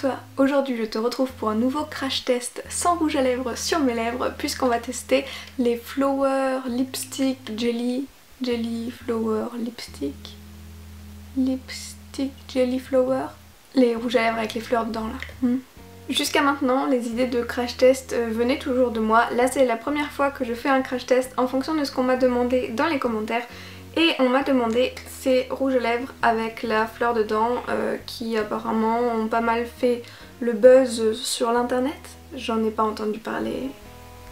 toi, aujourd'hui je te retrouve pour un nouveau crash test sans rouge à lèvres sur mes lèvres puisqu'on va tester les Flower Lipstick Jelly Flower Lipstick Jelly Flower, les rouges à lèvres avec les fleurs dedans là. Jusqu'à maintenant, les idées de crash test venaient toujours de moi. Là c'est la première fois que je fais un crash test en fonction de ce qu'on m'a demandé dans les commentaires. Et on m'a demandé ces rouges à lèvres avec la fleur dedans qui apparemment ont pas mal fait le buzz sur l'internet. J'en ai pas entendu parler,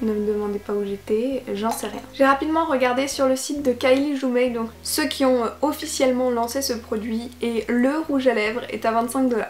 ne me demandez pas où j'étais, j'en sais rien. J'ai rapidement regardé sur le site de Kylie Joumei, donc ceux qui ont officiellement lancé ce produit, et le rouge à lèvres est à 25 $.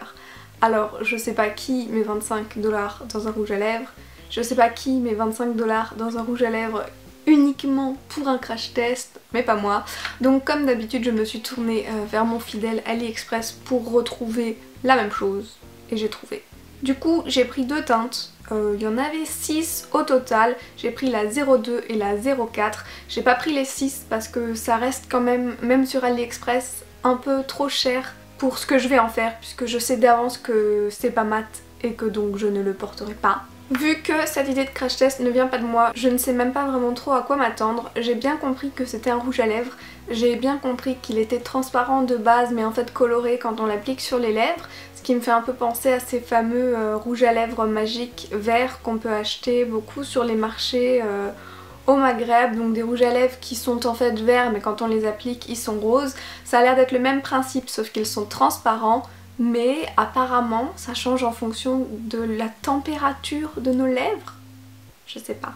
Alors je sais pas qui met 25 $ dans un rouge à lèvres, je sais pas qui met 25 $ dans un rouge à lèvres uniquement pour un crash test, mais pas moi. Donc comme d'habitude je me suis tournée vers mon fidèle AliExpress pour retrouver la même chose, et j'ai trouvé. Du coup j'ai pris deux teintes, il y en avait 6 au total, j'ai pris la 02 et la 04. J'ai pas pris les 6 parce que ça reste quand même sur AliExpress, un peu trop cher pour ce que je vais en faire, puisque je sais d'avance que c'est pas mat et que donc je ne le porterai pas. Vu que cette idée de crash test ne vient pas de moi, je ne sais même pas vraiment trop à quoi m'attendre. J'ai bien compris que c'était un rouge à lèvres, j'ai bien compris qu'il était transparent de base mais en fait coloré quand on l'applique sur les lèvres, ce qui me fait un peu penser à ces fameux rouges à lèvres magiques verts qu'on peut acheter beaucoup sur les marchés au Maghreb, donc des rouges à lèvres qui sont en fait verts mais quand on les applique ils sont roses. Ça a l'air d'être le même principe sauf qu'ils sont transparents. Mais apparemment ça change en fonction de la température de nos lèvres. Je sais pas.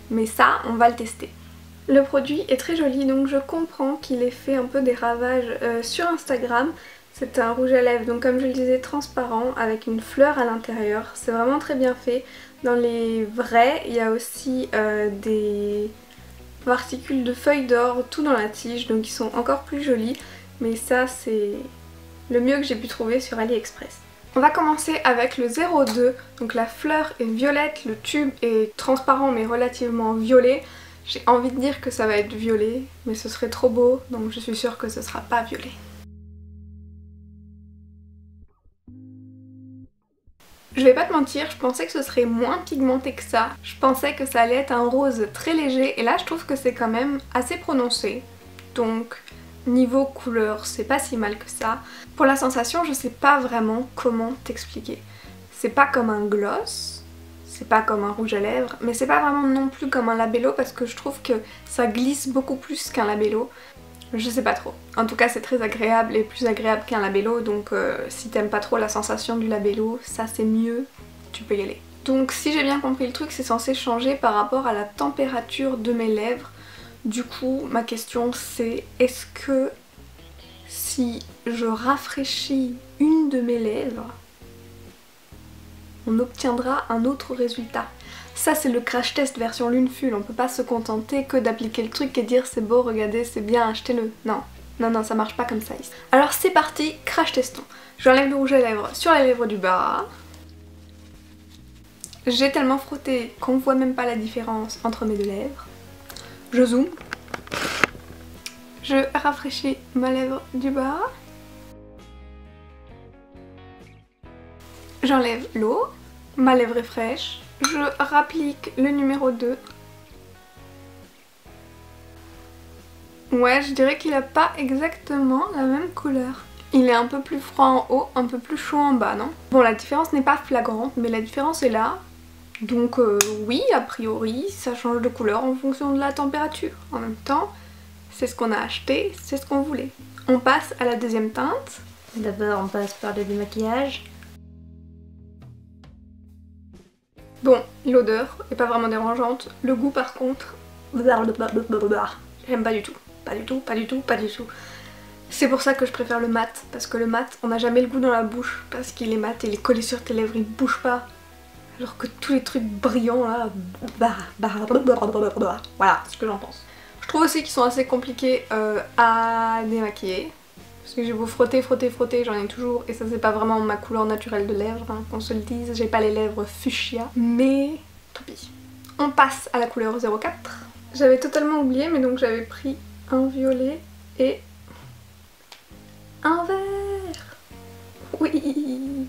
Mais ça, on va le tester. Le produit est très joli, donc je comprends qu'il ait fait un peu des ravages sur Instagram. C'est un rouge à lèvres, donc comme je le disais, transparent, avec une fleur à l'intérieur. C'est vraiment très bien fait. Dans les vrais, il y a aussi des particules de feuilles d'or tout dans la tige, donc ils sont encore plus jolis. Mais ça, c'est le mieux que j'ai pu trouver sur AliExpress. On va commencer avec le 02, donc la fleur est violette, le tube est transparent mais relativement violet. J'ai envie de dire que ça va être violet, mais ce serait trop beau, donc je suis sûre que ce sera pas violet. Je vais pas te mentir, je pensais que ce serait moins pigmenté que ça. Je pensais que ça allait être un rose très léger, et là je trouve que c'est quand même assez prononcé. Donc niveau couleur, c'est pas si mal que ça. Pour la sensation, je sais pas vraiment comment t'expliquer. C'est pas comme un gloss, c'est pas comme un rouge à lèvres, mais c'est pas vraiment non plus comme un labello parce que je trouve que ça glisse beaucoup plus qu'un labello. Je sais pas trop. En tout cas, c'est très agréable et plus agréable qu'un labello, donc si t'aimes pas trop la sensation du labello, ça c'est mieux, tu peux y aller. Donc si j'ai bien compris le truc, c'est censé changer par rapport à la température de mes lèvres. Du coup, ma question c'est, est-ce que si je rafraîchis une de mes lèvres, on obtiendra un autre résultat? Ça c'est le crash test version Lunefull, on peut pas se contenter que d'appliquer le truc et dire c'est beau, regardez, c'est bien, achetez-le. Non, non, non, ça marche pas comme ça ici. Alors c'est parti, crash testons. J'enlève le rouge à lèvres sur les lèvres du bas. J'ai tellement frotté qu'on voit même pas la différence entre mes deux lèvres. Je zoome. Je rafraîchis ma lèvre du bas. J'enlève l'eau. Ma lèvre est fraîche. Je rapplique le numéro 2. Ouais, je dirais qu'il a pas exactement la même couleur. Il est un peu plus froid en haut, un peu plus chaud en bas, non? Bon, la différence n'est pas flagrante, mais la différence est là. Donc oui, a priori, ça change de couleur en fonction de la température. En même temps, c'est ce qu'on a acheté, c'est ce qu'on voulait. On passe à la deuxième teinte. D'abord, on passe par le démaquillage. Bon, l'odeur est pas vraiment dérangeante. Le goût par contre, j'aime pas du tout. Pas du tout, pas du tout, pas du tout. C'est pour ça que je préfère le mat, parce que le mat, on n'a jamais le goût dans la bouche, parce qu'il est mat et il est collé sur tes lèvres, il bouge pas. Alors que tous les trucs brillants là, voilà ce que j'en pense. Je trouve aussi qu'ils sont assez compliqués à démaquiller. Parce que j'ai beau frotter, frotter, frotter, j'en ai toujours. Et ça c'est pas vraiment ma couleur naturelle de lèvres, hein, qu'on se le dise. J'ai pas les lèvres fuchsia. Mais tant pis. On passe à la couleur 04. J'avais totalement oublié, mais donc j'avais pris un violet et un vert. Oui, Oui.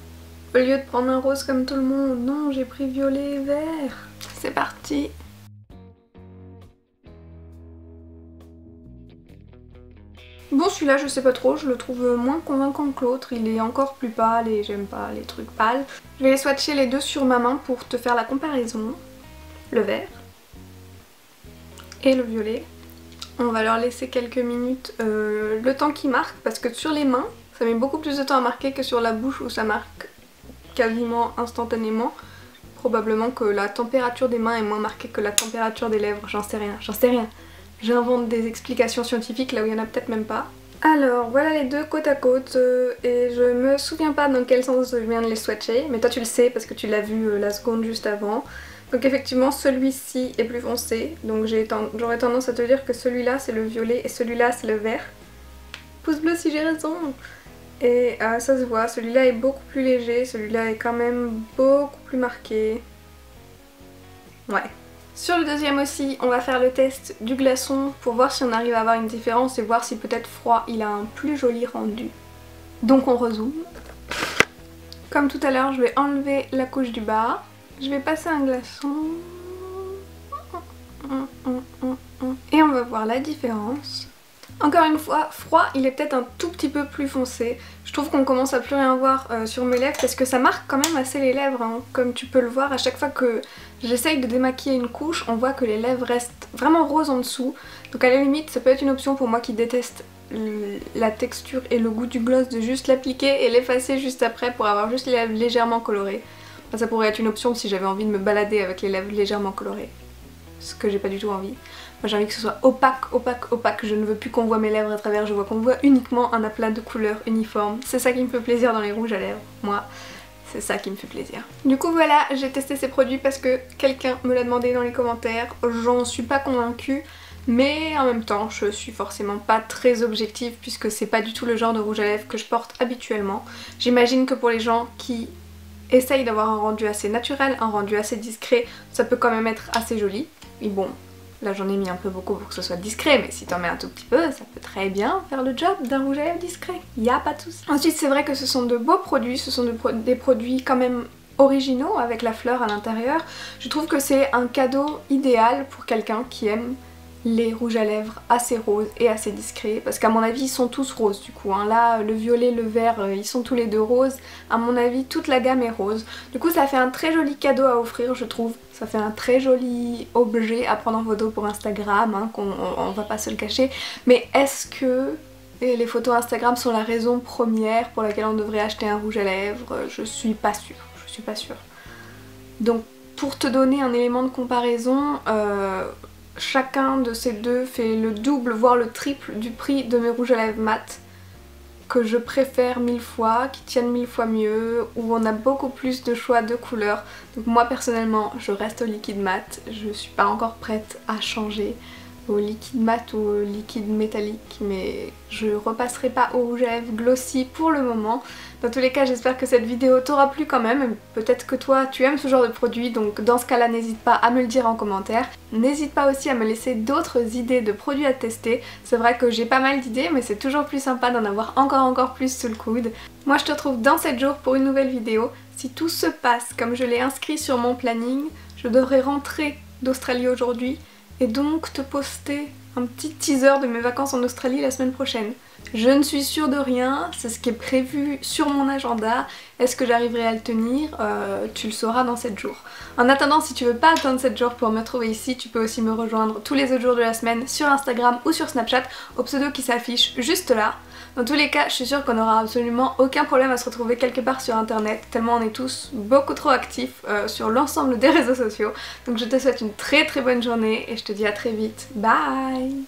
Au lieu de prendre un rose comme tout le monde, non, j'ai pris violet et vert. C'est parti. Bon, celui-là, je sais pas trop, je le trouve moins convaincant que l'autre. Il est encore plus pâle et j'aime pas les trucs pâles. Je vais les swatcher les deux sur ma main pour te faire la comparaison. Le vert et le violet. On va leur laisser quelques minutes le temps qui marque parce que sur les mains, ça met beaucoup plus de temps à marquer que sur la bouche où ça marque quasiment instantanément. Probablement que la température des mains est moins marquée que la température des lèvres, j'en sais rien, J'invente des explications scientifiques là où il y en a peut-être même pas. Alors voilà les deux côte à côte et je me souviens pas dans quel sens je viens de les swatcher, mais toi tu le sais parce que tu l'as vu la seconde juste avant. Donc effectivement celui-ci est plus foncé, donc j'aurais tendance à te dire que celui-là c'est le violet et celui-là c'est le vert. Pouce bleu si j'ai raison. Et ça se voit, celui-là est beaucoup plus léger, celui-là est quand même beaucoup plus marqué. Ouais. Sur le deuxième aussi, on va faire le test du glaçon pour voir si on arrive à avoir une différence et voir si peut-être froid il a un plus joli rendu. Donc on rezoome. Comme tout à l'heure, je vais enlever la couche du bas. Je vais passer un glaçon. Et on va voir la différence. Encore une fois, froid, il est peut-être un tout petit peu plus foncé. Je trouve qu'on commence à plus rien voir sur mes lèvres parce que ça marque quand même assez les lèvres. Hein. Comme tu peux le voir, à chaque fois que j'essaye de démaquiller une couche, on voit que les lèvres restent vraiment roses en dessous. Donc à la limite, ça peut être une option pour moi qui déteste la texture et le goût du gloss de juste l'appliquer et l'effacer juste après pour avoir juste les lèvres légèrement colorées. Enfin, ça pourrait être une option si j'avais envie de me balader avec les lèvres légèrement colorées. Ce que j'ai pas du tout envie. Moi j'ai envie que ce soit opaque, opaque, opaque. Je ne veux plus qu'on voit mes lèvres à travers, je veux qu'on voit uniquement un aplat de couleurs uniforme. C'est ça qui me fait plaisir dans les rouges à lèvres. Moi, c'est ça qui me fait plaisir. Du coup voilà, j'ai testé ces produits parce que quelqu'un me l'a demandé dans les commentaires. J'en suis pas convaincue, mais en même temps je suis forcément pas très objective puisque c'est pas du tout le genre de rouge à lèvres que je porte habituellement. J'imagine que pour les gens qui essayent d'avoir un rendu assez naturel, un rendu assez discret, ça peut quand même être assez joli. Et bon, là j'en ai mis un peu beaucoup pour que ce soit discret, mais si t'en mets un tout petit peu, ça peut très bien faire le job d'un rouge à lèvres discret. Y a pas de souci. Ensuite c'est vrai que ce sont de beaux produits, ce sont des produits quand même originaux avec la fleur à l'intérieur. Je trouve que c'est un cadeau idéal pour quelqu'un qui aime les rouges à lèvres assez roses et assez discrets, parce qu'à mon avis ils sont tous roses du coup, hein. Là le violet, le vert, ils sont tous les deux roses, à mon avis toute la gamme est rose. Du coup ça fait un très joli cadeau à offrir je trouve, ça fait un très joli objet à prendre en photo pour Instagram, hein, on va pas se le cacher, mais est-ce que les photos Instagram sont la raison première pour laquelle on devrait acheter un rouge à lèvres? Je suis pas sûre, Donc pour te donner un élément de comparaison, chacun de ces deux fait le double voire le triple du prix de mes rouges à lèvres mat que je préfère 1000 fois, qui tiennent 1000 fois mieux, où on a beaucoup plus de choix de couleurs. Donc moi personnellement je reste au liquide mat, je suis pas encore prête à changer au liquide mat ou au liquide métallique, mais je repasserai pas au rouge à lèvres glossy pour le moment. Dans tous les cas j'espère que cette vidéo t'aura plu quand même, peut-être que toi tu aimes ce genre de produit, donc dans ce cas là n'hésite pas à me le dire en commentaire. N'hésite pas aussi à me laisser d'autres idées de produits à tester, c'est vrai que j'ai pas mal d'idées mais c'est toujours plus sympa d'en avoir encore plus sous le coude. Moi je te retrouve dans 7 jours pour une nouvelle vidéo. Si tout se passe comme je l'ai inscrit sur mon planning, je devrais rentrer d'Australie aujourd'hui et donc te poster un petit teaser de mes vacances en Australie la semaine prochaine. Je ne suis sûre de rien, c'est ce qui est prévu sur mon agenda. Est-ce que j'arriverai à le tenir? Tu le sauras dans 7 jours. En attendant, si tu veux pas attendre 7 jours pour me trouver ici, tu peux aussi me rejoindre tous les autres jours de la semaine sur Instagram ou sur Snapchat au pseudo qui s'affiche juste là. Dans tous les cas, je suis sûre qu'on aura absolument aucun problème à se retrouver quelque part sur internet, tellement on est tous beaucoup trop actifs sur l'ensemble des réseaux sociaux. Donc je te souhaite une très bonne journée et je te dis à très vite. Bye!